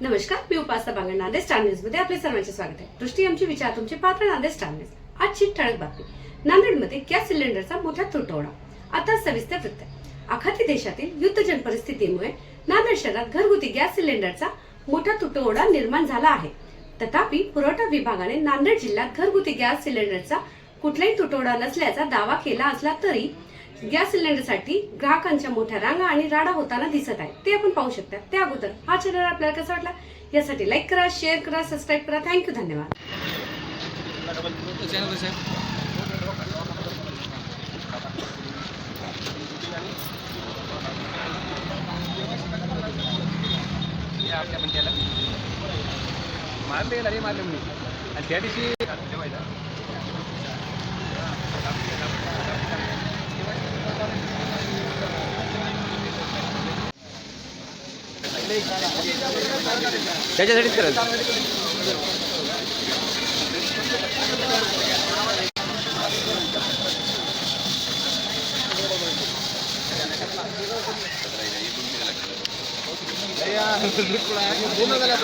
नमस्कार, मी उपासना Bangar, Nanded star news मध्ये आपले सर्वांचे स्वागत आहे। दृष्टी आमची विचार तुमचे पात्र, नांदेड स्टार न्यूज। आजची ठळक बातमी, नांदेडमध्ये गॅस सिलेंडरचा मोठा तुटवडा। आता सविस्तर वृत्त। आखाती देशातील युद्धजन्य परिस्थितीमुळे नांदेड शहरात घरगुती गॅस सिलेंडरचा मोठा तुटवडा निर्माण झाला आहे। तथापि पुरवठा विभागाने नांदेड जिल्ह्यात घरगुती गॅस सिलेंडरचा कुठलाही तुटवडा नसल्याचा दावा केला असला तरी गॅस सिलेंडरसाठी ग्राहकांच्या मोठ्या रांगा आणि राडा होताना दिसत आहे। ते आपण पाहू शकता। त्या अगोदर हा चॅनल आपल्याला कसा वाटला यासाठी लाईक करा, शेअर करा, सबस्क्राइब करा। थँक्यू, धन्यवाद। त्या दिवशी त्याच्यासाठीच करायचं। पूर्ण झाल्या